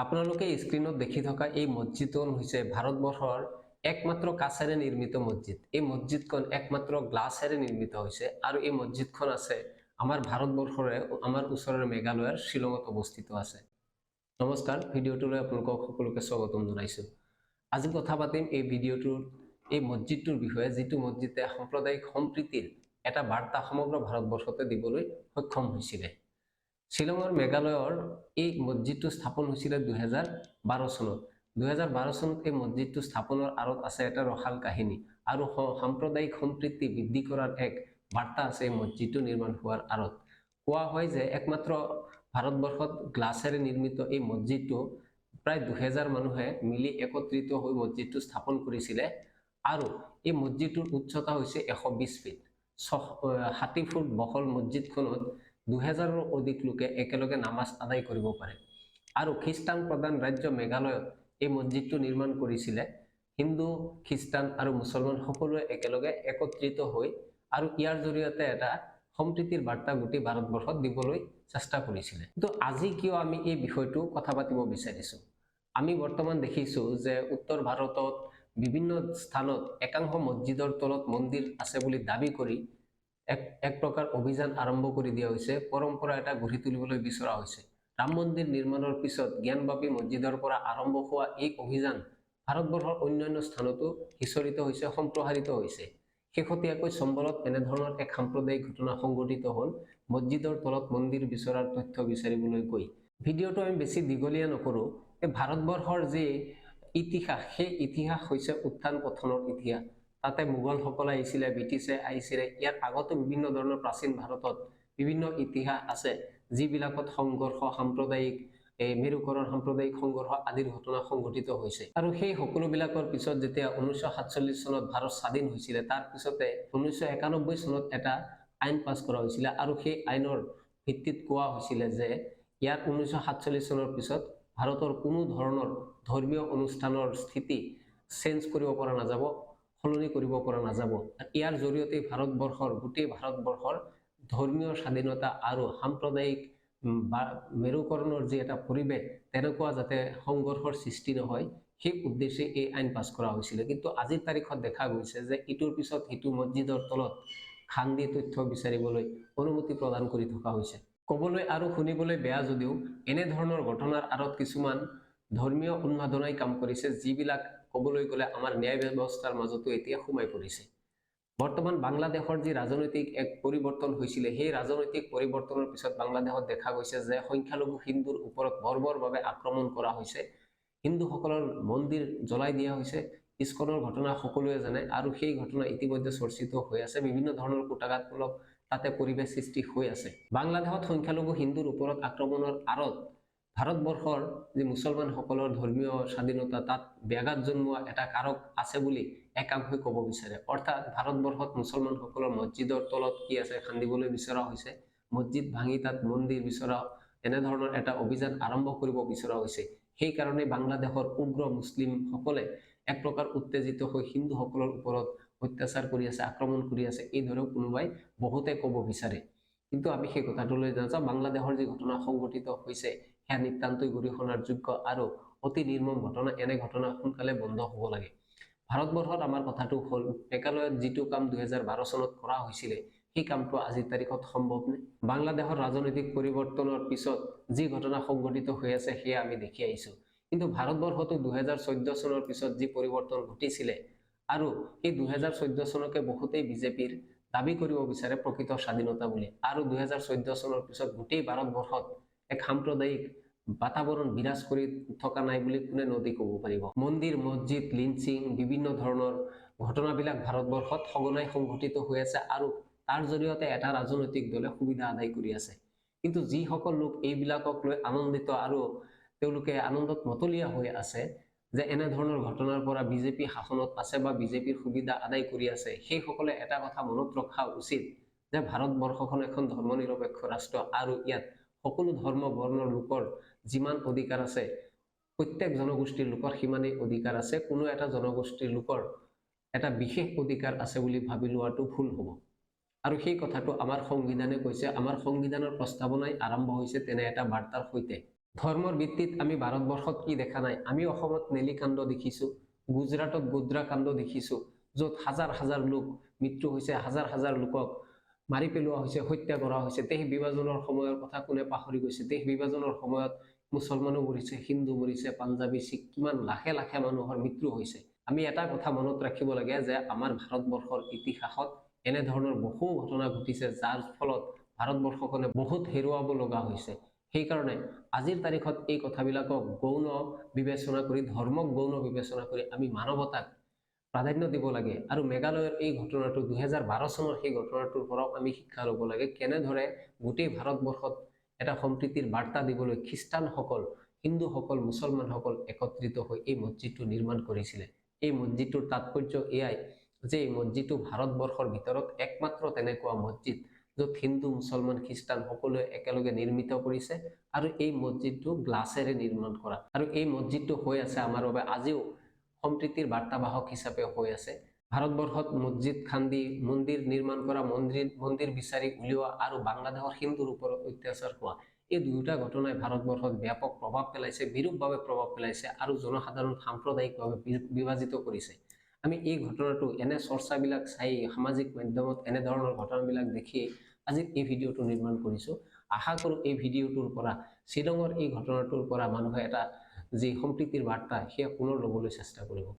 আপোনালোকে স্ক্ৰীনত দেখি থকা এই মছজিদখন হৈছে ভাৰতবৰ্ষৰ একমাত্ৰ কাঁচেৰে নিৰ্মিত মছজিদ। এই মছজিদখন একমাত্ৰ গ্লাছেৰে নিৰ্মিত হৈছে আৰু এই মছজিদখন আছে আমাৰ ভাৰতবৰ্ষৰে আমাৰ ওচৰৰ মেঘালয়ৰ শ্বিলঙত অৱস্থিত আছে। নমস্কাৰ, ভিডিঅ'টোলৈ আপোনালোকক সকলোকে স্বাগতম জনাইছোঁ। আজি কথা পাতিম এই ভিডিঅ'টোৰ এই মছজিদটোৰ বিষয়ে, যিটো মছজিদে সাম্প্ৰদায়িক সম্প্ৰীতিৰ এটা বাৰ্তা সমগ্ৰ ভাৰতবৰ্ষতে দিবলৈ সক্ষম হৈছিলে। শ্বিলঙৰ মেঘালয়ৰ এই মছজিদটো স্থাপন হৈছিলে 2012 চনত। 2012 চনত এই মছজিদটো স্থাপনৰ আঁৰত আছে এটা ৰসাল কাহিনী আৰু সাম্প্ৰদায়িক সম্প্ৰীতি বৃদ্ধি কৰাৰ এক বাৰ্তা আছে এই মছজিদটো নিৰ্মাণ হোৱাৰ আঁৰত। কোৱা হয় যে একমাত্ৰ ভাৰতবৰ্ষত গ্লাছেৰে নিৰ্মিত এই মছজিদটো প্ৰায় 2000 মানুহে মিলি একত্ৰিত হৈ মছজিদটো স্থাপন কৰিছিলে আৰু এই মছজিদটোৰ উচ্চতা হৈছে 120 ফিট। 60 ফুট বহল মছজিদখনত 2000ৰো অধিক লোকে একেলগে নামাজ আদায় কৰিব পাৰে। আৰু খ্ৰীষ্টান প্ৰধান ৰাজ্য মেঘালয়ত এই মছজিদটো নিৰ্মাণ কৰিছিলে হিন্দু, খ্ৰীষ্টান আৰু মুছলমান সকলোৱে একেলগে একত্ৰিত হৈ আৰু ইয়াৰ জৰিয়তে এটা সম্প্ৰীতিৰ বাৰ্তা গোটেই ভাৰতবৰ্ষত দিবলৈ চেষ্টা কৰিছিলে। কিন্তু আজি কিয় আমি এই বিষয়টো কথা পাতিব বিচাৰিছো? আমি বৰ্তমান দেখিছো যে উত্তৰ ভাৰতত বিভিন্ন স্থানত একাংশ মছজিদৰ তলত মন্দিৰ আছে বুলি দাবী কৰি এক প্ৰকাৰ অভিযান আৰম্ভ কৰি দিয়া হৈছে, পৰম্পৰা এটা গঢ়ি তুলিবলৈ বিচৰা হৈছে। ৰাম মন্দিৰ নিৰ্মাণৰ পিছত জ্ঞানবাপী মছজিদৰ পৰা আৰম্ভ হোৱা এই অভিযান ভাৰতবৰ্ষৰ অন্যান্য স্থানতো সিঁচৰিত হৈছে, সম্প্ৰসাৰিত হৈছে। শেহতীয়াকৈ চম্বলত এনেধৰণৰ এক সাম্প্ৰদায়িক ঘটনা সংঘটিত হ'ল মছজিদৰ তলত মন্দিৰ বিচৰাৰ তথ্য বিচাৰিবলৈ গৈ। ভিডিঅ'টো আমি বেছি দীঘলীয়া নকৰোঁ। এই ভাৰতবৰ্ষৰ যি ইতিহাস, সেই ইতিহাস হৈছে উত্থান পতনৰ ইতিহাস। তাতে মোগলসকলে আহিছিলে, ব্ৰিটিছে আহিছিলে, ইয়াৰ আগতো বিভিন্ন ধৰণৰ প্ৰাচীন ভাৰতত বিভিন্ন ইতিহাস আছে যিবিলাকত সংঘৰ্ষ, সাম্প্ৰদায়িক মেৰুকৰণ, সাম্প্ৰদায়িক সংঘৰ্ষ আদিৰ ঘটনা সংঘটিত হৈছে। আৰু সেই সকলোবিলাকৰ পিছত যেতিয়া 1947 চনত ভাৰত স্বাধীন হৈছিলে, তাৰ পিছতে 1991 চনত এটা আইন পাছ কৰা হৈছিলে আৰু সেই আইনৰ ভিত্তিত কোৱা হৈছিলে যে ইয়াৰ 1947 চনৰ পিছত ভাৰতৰ কোনো ধৰণৰ ধৰ্মীয় অনুষ্ঠানৰ স্থিতি চেঞ্জ কৰিব পৰা নাযাব, সলনি কৰিব পৰা নাযাব। ইয়াৰ জৰিয়তে গোটেই ভাৰতবৰ্ষৰ ধৰ্মীয় স্বাধীনতা আৰু সাম্প্ৰদায়িক মেৰুকৰণৰ যি এটা পৰিৱেশ, তেনেকুৱা যাতে সংঘৰ্ষৰ সৃষ্টি নহয়, সেই উদ্দেশ্যে এই আইন পাছ কৰা হৈছিলে। কিন্তু আজিৰ তাৰিখত দেখা গৈছে যে ইটোৰ পিছত সিটো মছজিদৰ তলত খান্দি তথ্য বিচাৰিবলৈ অনুমতি প্ৰদান কৰি থকা হৈছে। ক'বলৈ আৰু শুনিবলৈ বেয়া যদিও এনেধৰণৰ ঘটনাৰ আঁৰত কিছুমান ধৰ্মীয় উন্মাদনাই কাম কৰিছে, যিবিলাক ক'বলৈ গ'লে আমাৰ ন্যায় ব্যৱস্থাৰ মাজতো এতিয়া সোমাই পৰিছে। বৰ্তমান বাংলাদেশৰ যি ৰাজনৈতিক এক পৰিৱৰ্তন হৈছিলে, সেই ৰাজনৈতিক পৰিৱৰ্তনৰ পিছত বাংলাদেশত দেখা গৈছে যে সংখ্যালঘু হিন্দুৰ ওপৰত বৰ্বৰভাৱে আক্ৰমণ কৰা হৈছে, হিন্দুসকলৰ মন্দিৰ জ্বলাই দিয়া হৈছে। ইস্কনৰ ঘটনা সকলোৱে জানে আৰু সেই ঘটনা ইতিমধ্যে চৰ্চিত হৈ আছে, বিভিন্ন ধৰণৰ কুটাঘাতমূলক তাতে পৰিৱেশ সৃষ্টি হৈ আছে। বাংলাদেশত সংখ্যালঘু হিন্দুৰ ওপৰত আক্ৰমণৰ আঁৰত ভাৰতবৰ্ষৰ যি মুছলমানসকলৰ ধৰ্মীয় স্বাধীনতা, তাত ব্যাঘাত জন্মোৱা এটা কাৰক আছে বুলি একাংশই ক'ব বিচাৰে। অৰ্থাৎ ভাৰতবৰ্ষত মুছলমানসকলৰ মছজিদৰ তলত কি আছে খান্দিবলৈ বিচৰা হৈছে, মছজিদ ভাঙি তাত মন্দিৰ বিচৰা, এনেধৰণৰ এটা অভিযান আৰম্ভ কৰিব বিচৰা হৈছে। সেইকাৰণে বাংলাদেশৰ উগ্ৰ মুছলিমসকলে এক প্ৰকাৰ উত্তেজিত হৈ হিন্দুসকলৰ ওপৰত অত্যাচাৰ কৰি আছে, আক্ৰমণ কৰি আছে, এইদৰে কোনোবাই বহুতে ক'ব বিচাৰে। কিন্তু আমি সেই কথাটোলৈ নাযাওঁ। বাংলাদেশৰ যি ঘটনা সংঘটিত হৈছে সেয়া নিতান্তই গৰিহণাৰ যোগ্য আৰু অতি নিৰ্মম ঘটনা। এনে ঘটনা সোনকালে বন্ধ হ'ব লাগে। ভাৰতবৰ্ষত আমাৰ কথাটো হ'ল, মেঘালয়ত যিটো কাম 2012 চনত কৰা হৈছিলে, সেই কামটো আজিৰ তাৰিখত সম্ভৱনে? বাংলাদেশৰ ৰাজনৈতিক পৰিৱৰ্তনৰ পিছত যি ঘটনা সংঘটিত হৈ আছে সেয়া আমি দেখি আহিছোঁ। কিন্তু ভাৰতবৰ্ষতো 2014 চনৰ পিছত যি পৰিৱৰ্তন ঘটিছিলে আৰু এই 2014 চনকে বহুতেই বিজেপিৰ দাবী কৰিব বিচাৰে প্ৰকৃত স্বাধীনতা বুলি। আৰু 2014 চনৰ পিছত গোটেই ভাৰতবৰ্ষত এক সাম্প্ৰদায়িক বাতাবৰণ বিৰাজ কৰি থকা নাই বুলি কোনে নদী ক'ব পাৰিব? মন্দিৰ, মছজিদ, লিঞ্চিং, বিভিন্ন ধৰণৰ ঘটনাবিলাক ভাৰতবৰ্ষত সঘনাই সংঘটিত হৈ আছে আৰু তাৰ জৰিয়তে এটা ৰাজনৈতিক দলে সুবিধা আদায় কৰি আছে। কিন্তু যিসকল লোক এইবিলাকক লৈ আনন্দিত আৰু তেওঁলোকে আনন্দত মতলীয়া হৈ আছে যে এনেধৰণৰ ঘটনাৰ পৰা বিজেপি শাসনত আছে বা বিজেপিৰ সুবিধা আদায় কৰি আছে, সেইসকলে এটা কথা মনত ৰখা উচিত যে ভাৰতবৰ্ষখন এখন ধৰ্মনিৰপেক্ষ ৰাষ্ট্ৰ আৰু ইয়াত সকলো ধৰ্ম বৰ্ণৰ লোকৰ যিমান অধিকাৰ আছে, প্ৰত্যেক জনগোষ্ঠীৰ লোকৰ সিমানেই অধিকাৰ আছে। কোনো এটা জনগোষ্ঠীৰ লোকৰ এটা বিশেষ অধিকাৰ আছে বুলি ভাবি লোৱাটো ভুল হ'ব। আৰু সেই কথাটো আমাৰ সংবিধানে কৈছে। আমাৰ সংবিধানৰ প্ৰস্তাৱনাই আৰম্ভ হৈছে তেনে এটা বাৰ্তাৰ সৈতে। ধৰ্মৰ ভিত্তিত আমি ভাৰতবৰ্ষত কি দেখা নাই? আমি অসমত নেলিকাণ্ড দেখিছো, গুজৰাটত গোদ্ৰাকাণ্ড দেখিছো, য'ত হাজাৰ হাজাৰ লোক মৃত্যু হৈছে, হাজাৰ হাজাৰ লোকক মাৰি পেলোৱা হৈছে, হত্যা কৰা হৈছে। দেশ বিভাজনৰ সময়ৰ কথা কোনে পাহৰি গৈছে? দেশ বিভাজনৰ সময়ত মুছলমানো মৰিছে, হিন্দু মৰিছে, পাঞ্জাবী, শিখ, কিমান লাখে লাখে মানুহৰ মৃত্যু হৈছে। আমি এটা কথা মনত ৰাখিব লাগে যে আমাৰ ভাৰতবৰ্ষৰ ইতিহাসত এনেধৰণৰ বহু ঘটনা ঘটিছে, যাৰ ফলত ভাৰতবৰ্ষখনে বহুত হেৰুৱাব লগা হৈছে। সেইকাৰণে আজিৰ তাৰিখত এই কথাবিলাকক গৌণ বিবেচনা কৰি, ধৰ্মক গৌণ বিবেচনা কৰি আমি মানৱতাক প্ৰাধান্য দিব লাগে। আৰু মেঘালয়ৰ এই ঘটনাটো 2012 চনৰ সেই ঘটনাটোৰ পৰাও আমি শিক্ষা ল'ব লাগে, কেনেদৰে গোটেই ভাৰতবৰ্ষত এটা সম্প্ৰীতিৰ বাৰ্তা দিবলৈ খ্ৰীষ্টানসকল, হিন্দুসকল, মুছলমানসকল একত্ৰিত হৈ এই মছজিদটো নিৰ্মাণ কৰিছিলে। এই মছজিদটোৰ তাৎপৰ্য এয়াই যে এই মছজিদটো ভাৰতবৰ্ষৰ ভিতৰত একমাত্ৰ তেনেকুৱা মছজিদ য'ত হিন্দু, মুছলমান, খ্ৰীষ্টান সকলোৱে একেলগে নিৰ্মিত কৰিছে। আৰু এই মছজিদটো গ্লাছেৰে নিৰ্মাণ কৰা, আৰু এই মছজিদটো হৈ আছে আমাৰ বাবে আজিও সম্প্ৰীতিৰ বাৰ্তাবাহক হিচাপে হৈ আছে। ভাৰতবৰ্ষত মছজিদ খান্দি মন্দিৰ নিৰ্মাণ কৰা, মন্দিৰ বিচাৰি উলিওৱা আৰু বাংলাদেশৰ হিন্দুৰ ওপৰত অত্যাচাৰ হোৱা, এই দুয়োটা ঘটনাই ভাৰতবৰ্ষত ব্যাপক প্ৰভাৱ পেলাইছে, বিৰূপভাৱে প্ৰভাৱ পেলাইছে আৰু জনসাধাৰণ সাম্প্ৰদায়িকভাৱে বিভাজিত কৰিছে। আমি এই ঘটনাটো, এনে চৰ্চাবিলাক চাই, সামাজিক মাধ্যমত এনেধৰণৰ ঘটনাবিলাক দেখি আজি এই ভিডিঅ'টো নিৰ্মাণ কৰিছো। আশা কৰোঁ এই ভিডিঅ'টোৰ পৰা, শ্বিলঙৰ এই ঘটনাটোৰ পৰা মানুহে এটা যি সম্প্ৰীতিৰ বাৰ্তা, সেয়া পুনৰ ল'বলৈ চেষ্টা কৰিব।